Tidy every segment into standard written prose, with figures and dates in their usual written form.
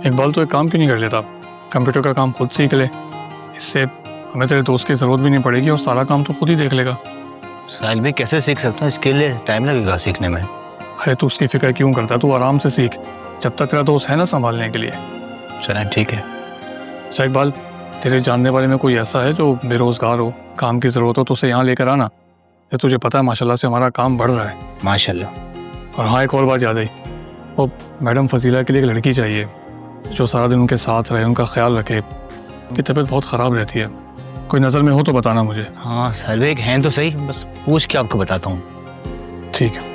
इकबाल तो एक काम क्यों नहीं कर लेता, कंप्यूटर का काम खुद सीख ले। इससे हमें तेरे दोस्त की ज़रूरत भी नहीं पड़ेगी और सारा काम तो खुद ही देख लेगा। साहिल भाई कैसे सीख सकता हूँ, इसके लिए टाइम लगेगा सीखने में। अरे तू उसकी फिक्र क्यों करता है, तू आराम से सीख, जब तक तेरा दोस्त है ना संभालने के लिए। चलें ठीक है। अच्छा इकबाल, तेरे जानने वाले में कोई ऐसा है जो बेरोज़गार हो, काम की ज़रूरत हो तो उसे यहाँ लेकर आना। ये तुझे पता है माशाल्लाह से हमारा काम बढ़ रहा है। माशाल्लाह। और हाँ, एक और बात याद आई, वो मैडम फजीला के लिए एक लड़की चाहिए जो सारा दिन उनके साथ रहे, उनका ख्याल रखे। उनकी तबीयत बहुत ख़राब रहती है, कोई नज़र में हो तो बताना मुझे। हाँ साहिल भाई हैं तो सही, बस पूछ के आपको बताता हूँ। ठीक है।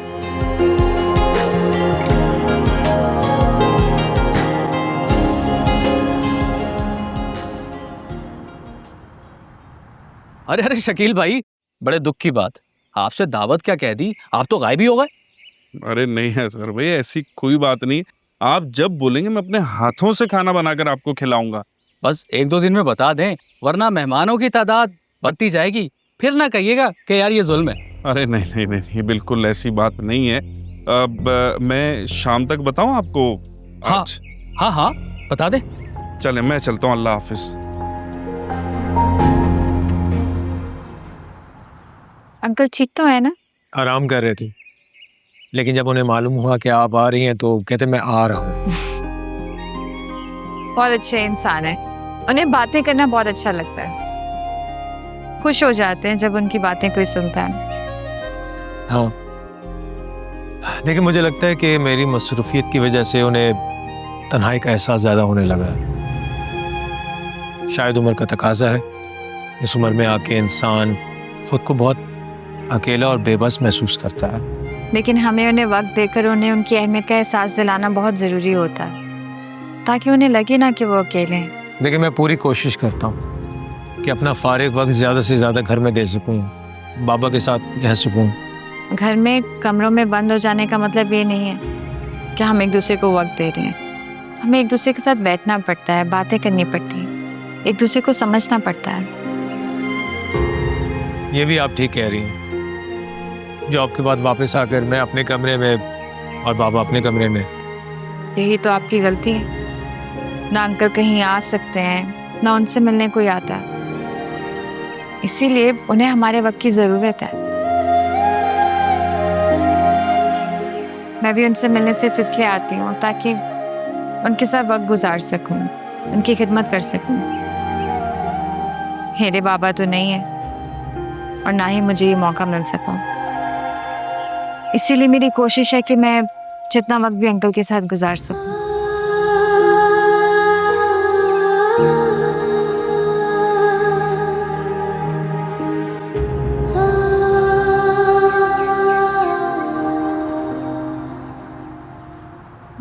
अरे अरे शकील भाई, बड़े दुख की बात, आपसे दावत क्या कह दी, आप तो गायब ही हो गए। अरे नहीं है सर भाई, ऐसी कोई बात नहीं। आप जब बोलेंगे मैं अपने हाथों से खाना बनाकर आपको खिलाऊंगा। बस 1-2 दिन में बता दें, वरना मेहमानों की तादाद बढ़ती जाएगी, फिर ना कहिएगा कि यार ये जुल्म है। अरे नहीं नहीं नहीं, ये बिल्कुल ऐसी बात नहीं है। अब मैं शाम तक बताऊं आपको? हाँ आज? हाँ हाँ बता दें। चले मैं चलता हूँ, अल्लाह हाफिज। अंकल ठीक तो है ना? आराम कर रहे थे, लेकिन जब उन्हें मालूम हुआ कि आप आ रही हैं तो कहते मैं आ रहा हूँ। बहुत अच्छे इंसान है, उन्हें बातें करना बहुत अच्छा लगता है, खुश हो जाते हैं जब उनकी बातें कोई सुनता है। हाँ, लेकिन मुझे लगता है कि मेरी मसरूफियत की वजह से उन्हें तन्हाई का एहसास ज़्यादा होने लगा है। शायद उम्र का तकाजा है, इस उम्र में आके इंसान खुद को बहुत अकेला और बेबस महसूस करता है। लेकिन हमें उन्हें वक्त देकर उन्हें उनकी अहमियत का एहसास दिलाना बहुत ज़रूरी होता है, ताकि उन्हें लगे ना कि वो अकेले हैं। लेकिन मैं पूरी कोशिश करता हूँ कि अपना फारिग वक्त ज़्यादा से ज़्यादा घर में दे सकूँ, बाबा के साथ रह सकूँ। घर में कमरों में बंद हो जाने का मतलब ये नहीं है कि हम एक दूसरे को वक्त दे रहे हैं। हमें एक दूसरे के साथ बैठना पड़ता है, बातें करनी पड़ती हैं, एक दूसरे को समझना पड़ता है। ये भी आप ठीक कह रही हैं। जॉब के बाद वापस आकर मैं अपने कमरे में और बाबा अपने कमरे में। यही तो आपकी गलती है, ना अंकल कहीं आ सकते हैं, ना उनसे मिलने कोई आता है, इसीलिए उन्हें हमारे वक्त की ज़रूरत है। मैं भी उनसे मिलने सिर्फ इसलिए आती हूँ ताकि उनके साथ वक्त गुजार सकूँ, उनकी खिदमत कर सकूँ। मेरे बाबा तो नहीं है और ना ही मुझे ये मौका मिल सका, इसीलिए मेरी कोशिश है कि मैं जितना वक्त भी अंकल के साथ गुजार सकूं।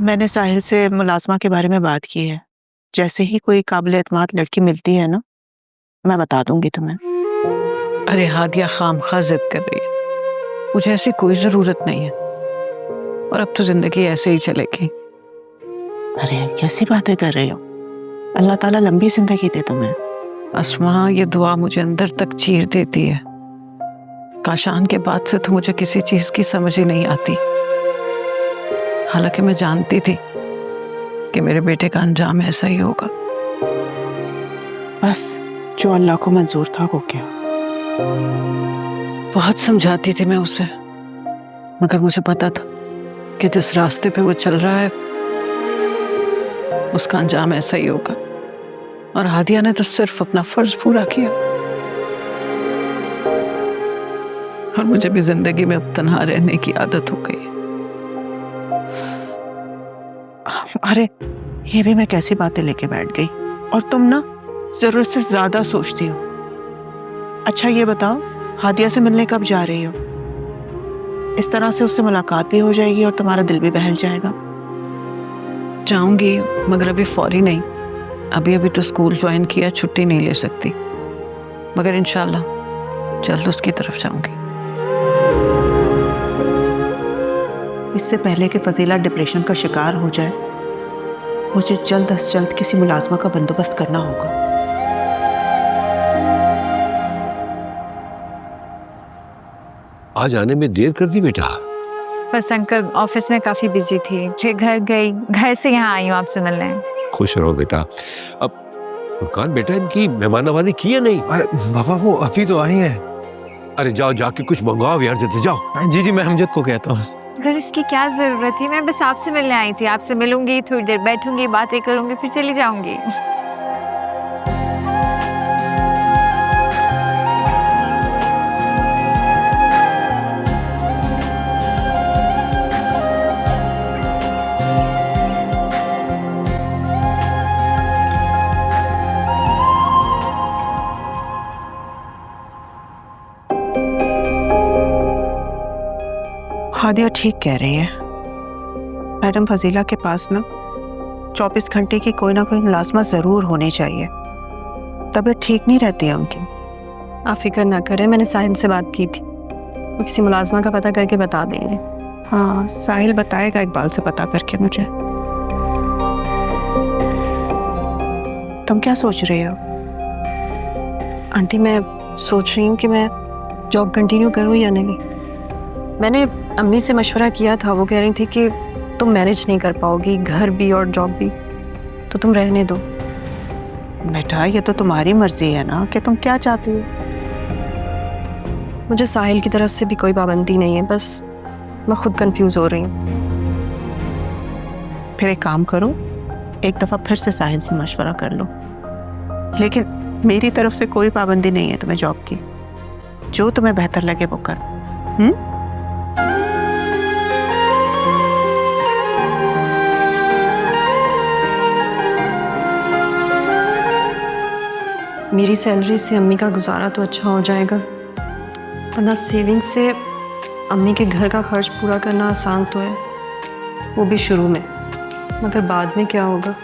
मैंने साहिल से मुलाजमा के बारे में बात की है, जैसे ही कोई काबिल एतमाद लड़की मिलती है ना, मैं बता दूंगी तुम्हें। अरे हादिया खामखा जिद कर रही है, मुझे ऐसी कोई ज़रूरत नहीं है और अब तो ज़िंदगी ऐसे ही चलेगी। अरे कैसी बातें कर रही हो, अल्लाह ताला लंबी जिंदगी दे तुम्हें। अस्मा, ये दुआ मुझे अंदर तक चीर देती है। काशान के बाद से तो मुझे किसी चीज़ की समझ ही नहीं आती, हालांकि मैं जानती थी कि मेरे बेटे का अंजाम ऐसा ही होगा। बस जो अल्लाह को मंजूर था वो क्या। बहुत समझाती थी मैं उसे, मगर मुझे पता था कि जिस रास्ते पे वो चल रहा है उसका अंजाम ऐसा ही होगा। और हादिया ने तो सिर्फ अपना फर्ज पूरा किया और मुझे भी जिंदगी में अब तन्हा रहने की आदत हो गई। अरे ये भी मैं कैसी बातें लेके बैठ गई, और तुम ना जरूरत से ज्यादा सोचती हो। अच्छा ये बताओ, हादिया से मिलने कब जा रही हो? इस तरह से उससे मुलाकात भी हो जाएगी और तुम्हारा दिल भी बहल जाएगा। जाऊंगी, मगर अभी फौरी नहीं, अभी अभी तो स्कूल ज्वाइन किया, छुट्टी नहीं ले सकती, मगर इंशाल्लाह जल्द उसकी तरफ जाऊंगी। इससे पहले कि फजीला डिप्रेशन का शिकार हो जाए, मुझे जल्द से जल्द किसी मुलाजमा का बंदोबस्त करना होगा। आज आने में देर कर दी बेटा? बस अंकल ऑफिस में काफ़ी बिजी थी, फिर घर गई, घर से यहाँ आई हूँ आपसे मिलने। खुश रहो बेटा। अब फुरकान बेटा, इनकी मेहमान नवाजी की है नहीं? अरे बाबा वो अभी तो आई हैं। अरे जाओ जाके कुछ मंगवाओ यार, जल्दी जाओ। जी जी मैं हमजद को कहता हूँ। अगर इसकी क्या जरूरत थी, मैं बस आपसे मिलने आई थी। आपसे मिलूंगी, थोड़ी देर बैठूंगी, बातें करूंगी, फिर चली जाऊंगी। हादिया ठीक कह रही है। मैडम फजीला के पास ना 24 घंटे की कोई ना कोई मुलाजमत ज़रूर होनी चाहिए। तबीयत ठीक नहीं रहती है उनकी। आप फिक्र ना करें, मैंने साहिल से बात की थी, वो किसी मुलाजमा का पता करके बता देंगे। हाँ साहिल बताएगा इकबाल से पता करके मुझे। तुम क्या सोच रही हो? आंटी मैं सोच रही हूँ कि मैं जॉब कंटिन्यू करूँ या नहीं। मैंने अम्मी से मशवरा किया था, वो कह रही थी कि तुम मैनेज नहीं कर पाओगी, घर भी और जॉब भी, तो तुम रहने दो। बेटा ये तो तुम्हारी मर्जी है ना कि तुम क्या चाहती हो। मुझे साहिल की तरफ से भी कोई पाबंदी नहीं है, बस मैं खुद कंफ्यूज हो रही हूँ। फिर एक काम करो, एक दफ़ा फिर से साहिल से मशवरा कर लो। लेकिन मेरी तरफ से कोई पाबंदी नहीं है तुम्हें जॉब की। जो तुम्हें बेहतर लगे वो कर। मेरी सैलरी से अम्मी का गुजारा तो अच्छा हो जाएगा, वरना सेविंग से अम्मी के घर का खर्च पूरा करना आसान तो है, वो भी शुरू में, मगर बाद में क्या होगा।